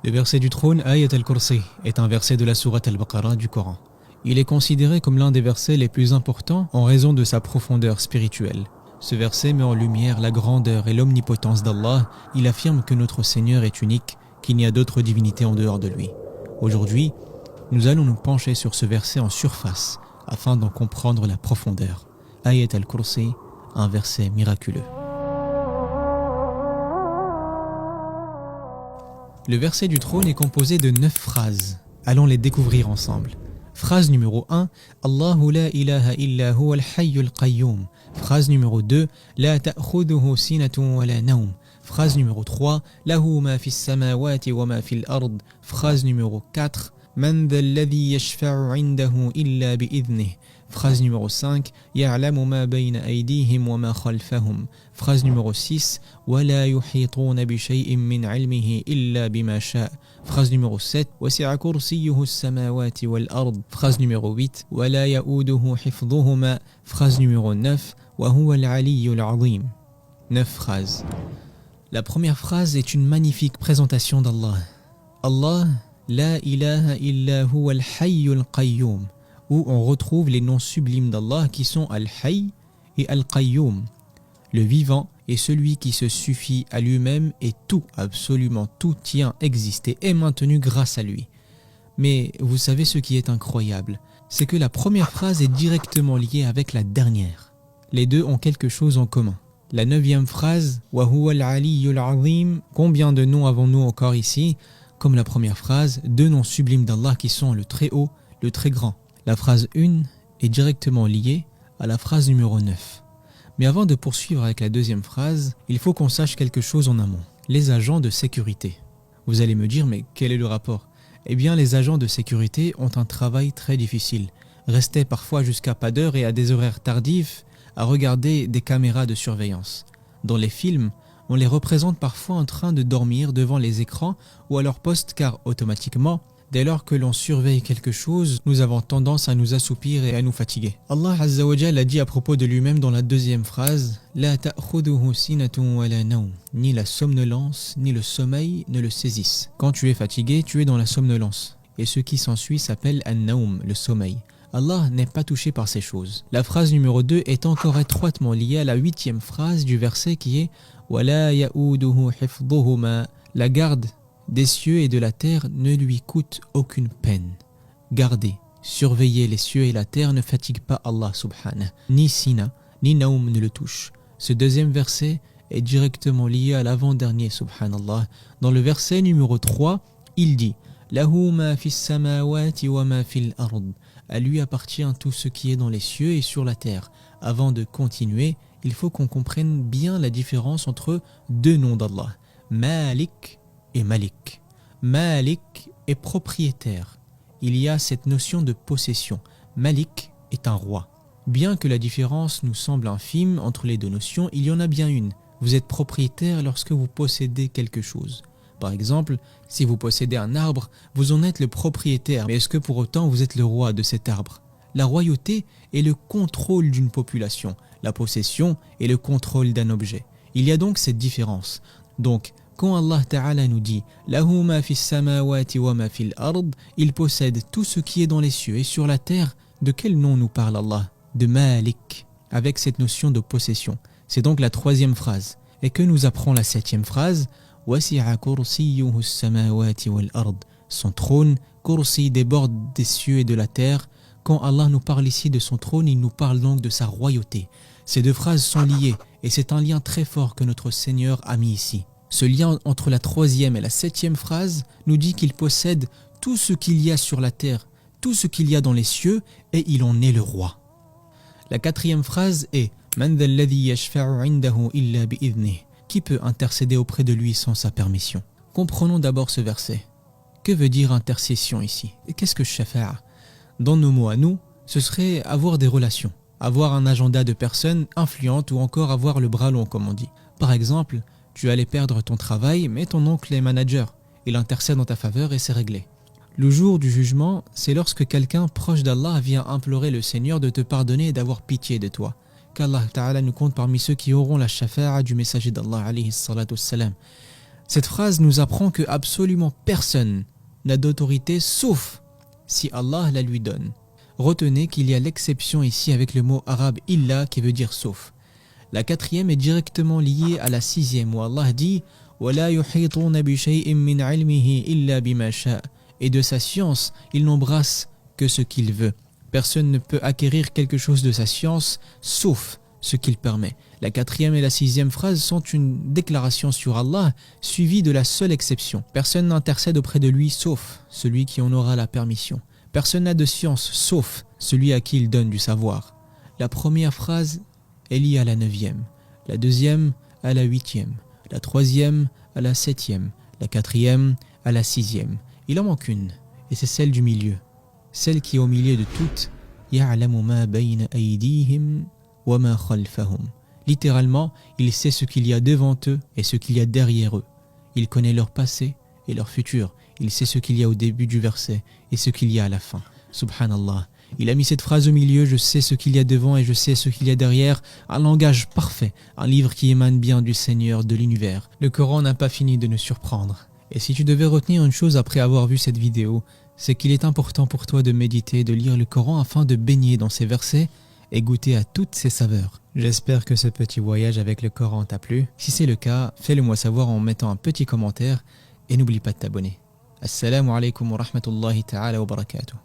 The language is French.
Le verset du trône, Ayat al-Kursi, est un verset de la sourate al-Baqarah du Coran. Il est considéré comme l'un des versets les plus importants en raison de sa profondeur spirituelle. Ce verset met en lumière la grandeur et l'omnipotence d'Allah. Il affirme que notre Seigneur est unique, qu'il n'y a d'autres divinités en dehors de lui. Aujourd'hui, nous allons nous pencher sur ce verset en surface afin d'en comprendre la profondeur. Ayat al-Kursi, un verset miraculeux. Le verset du trône est composé de 9 phrases. Allons les découvrir ensemble. Phrase numéro 1, Allahu la ilaha illa huwa al-hayyul qayyum. Phrase numéro 2, La ta'khudhuhu sinatun wa la nawm. Phrase numéro 3, Lahu ma fis samawati wa ma fil ard. Phrase numéro 4, Man dha alladhi yashfa'u 'indahu illa bi'idhnih. Phrase numéro 5, Ya'lamu ma bayna aydihim wa ma khalfahum. Phrase numéro 6, Wa la yuhituna bi shay'in min 'ilmihi illa bima sha'a. Phrase numéro 7, Wasi'a kursiyyuhu as-samawati wal ard. Phrase numéro 8, Wa la ya'uduhu hifdhuhuma. Phrase numéro 9, Wa huwa al-'aliyyul 'azim. 9 phrases. La première phrase est une magnifique présentation d'Allah. Allah, la ilaha illa huwa al-hayyul qayyum, où on retrouve les noms sublimes d'Allah qui sont Al-Hayy et Al-Qayyum. Le vivant est celui qui se suffit à lui-même et tout, absolument tout tient, existe et est maintenu grâce à lui. Mais vous savez ce qui est incroyable, c'est que la première phrase est directement liée avec la dernière. Les deux ont quelque chose en commun. La 9e phrase, Wa huwa al-'aliyyul 'azim, combien de noms avons-nous encore ici? Comme la première phrase, 2 noms sublimes d'Allah qui sont le très haut, le très grand. La phrase 1 est directement liée à la phrase numéro 9. Mais avant de poursuivre avec la deuxième phrase, il faut qu'on sache quelque chose en amont. Les agents de sécurité. Vous allez me dire, mais quel est le rapport? Eh bien, les agents de sécurité ont un travail très difficile. Rester parfois jusqu'à pas d'heure et à des horaires tardifs à regarder des caméras de surveillance. Dans les films, on les représente parfois en train de dormir devant les écrans ou à leur poste car automatiquement, dès lors que l'on surveille quelque chose, nous avons tendance à nous assoupir et à nous fatiguer. Allah Azza wa Jalla a dit à propos de lui-même dans la 2e phrase, La ta'khudhuhu sinatun wa la nawm. Ni la somnolence, ni le sommeil ne le saisissent. Quand tu es fatigué, tu es dans la somnolence. Et ce qui s'ensuit s'appelle an-nawm, le sommeil. Allah n'est pas touché par ces choses. La phrase numéro 2 est encore étroitement liée à la 8e phrase du verset qui est Wa la ya'uduhu hifdhuhuma. La garde des cieux et de la terre ne lui coûte aucune peine. Garder, surveiller les cieux et la terre ne fatigue pas Allah subhanahu. Ni sina, ni naum ne le touche. Ce 2e verset est directement lié à l'avant-dernier subhanallah. Dans le verset numéro 3, il dit Lahu ma fis samawati wa ma fil ard. À lui appartient tout ce qui est dans les cieux et sur la terre. Avant de continuer, il faut qu'on comprenne bien la différence entre 2 noms d'Allah, Malik et Malik. Malik est propriétaire. Il y a cette notion de possession. Malik est un roi. Bien que la différence nous semble infime entre les 2 notions, il y en a bien une. Vous êtes propriétaire lorsque vous possédez quelque chose. Par exemple, si vous possédez un arbre, vous en êtes le propriétaire. Mais est-ce que pour autant vous êtes le roi de cet arbre? La royauté est le contrôle d'une population. La possession est le contrôle d'un objet. Il y a donc cette différence. Donc, quand Allah Ta'ala nous dit « Lahu ma fis samawati wa ma fil ard », il possède tout ce qui est dans les cieux et sur la terre. De quel nom nous parle Allah? De Malik, avec cette notion de possession. C'est donc la 3e phrase. Et que nous apprend la 7e phrase? « Wasi'a kursiyyuhu as-samawati wal ard ». Son trône, kursi, déborde des cieux et de la terre. Quand Allah nous parle ici de son trône, il nous parle donc de sa royauté. Ces 2 phrases sont liées et c'est un lien très fort que notre Seigneur a mis ici. Ce lien entre la 3e et la 7e phrase nous dit qu'il possède tout ce qu'il y a sur la terre, tout ce qu'il y a dans les cieux et il en est le roi. La 4e phrase est « Man dha alladhi yashfa'u 'indahu illa bi'idhnih » Qui peut intercéder auprès de lui sans sa permission? Comprenons d'abord ce verset. Que veut dire intercession ici? Et qu'est-ce que shafa'a? Dans nos mots à nous, ce serait avoir des relations, avoir un agenda de personnes influentes ou encore avoir le bras long comme on dit. Par exemple, tu allais perdre ton travail mais ton oncle est manager. Il intercède en ta faveur et c'est réglé. Le jour du jugement, c'est lorsque quelqu'un proche d'Allah vient implorer le Seigneur de te pardonner et d'avoir pitié de toi. Qu'Allah Ta'ala nous compte parmi ceux qui auront la shafa'a du messager d'Allah alayhi salatu wassalam. Cette phrase nous apprend que absolument personne n'a d'autorité sauf si Allah la lui donne. Retenez qu'il y a l'exception ici avec le mot arabe illa qui veut dire sauf. La quatrième est directement liée à la sixième où Allah dit وَلَا يُحِيطُونَ بِشَيْءٍ مِّنْ عِلْمِهِ إِلَّا بِمَا شَاءَ. Et de sa science, il n'embrasse que ce qu'il veut. Personne ne peut acquérir quelque chose de sa science sauf ce qu'il permet. La quatrième et la sixième phrase sont une déclaration sur Allah suivie de la seule exception. Personne n'intercède auprès de lui sauf celui qui en aura la permission. Personne n'a de science sauf celui à qui il donne du savoir. La première phrase est liée à la neuvième, la deuxième à la huitième, la troisième à la septième, la quatrième à la sixième. Il en manque une, et c'est celle du milieu. Celle qui est au milieu de toutes. يَعْلَمُ مَا بَيْنَ أَيْدِيهِمْ وَمَا خَلْفَهُمْ. Littéralement, il sait ce qu'il y a devant eux et ce qu'il y a derrière eux. Il connaît leur passé et leur futur. Il sait ce qu'il y a au début du verset et ce qu'il y a à la fin. Subhanallah. Il a mis cette phrase au milieu, je sais ce qu'il y a devant et je sais ce qu'il y a derrière, un langage parfait, un livre qui émane bien du Seigneur de l'univers. Le Coran n'a pas fini de nous surprendre. Et si tu devais retenir une chose après avoir vu cette vidéo, c'est qu'il est important pour toi de méditer, de lire le Coran afin de baigner dans ces versets et goûter à toutes ses saveurs. J'espère que ce petit voyage avec le Coran t'a plu. Si c'est le cas, fais-le moi savoir en mettant un petit commentaire et n'oublie pas de t'abonner. Assalamu alaikum wa rahmatullahi ta'ala wa barakatuh.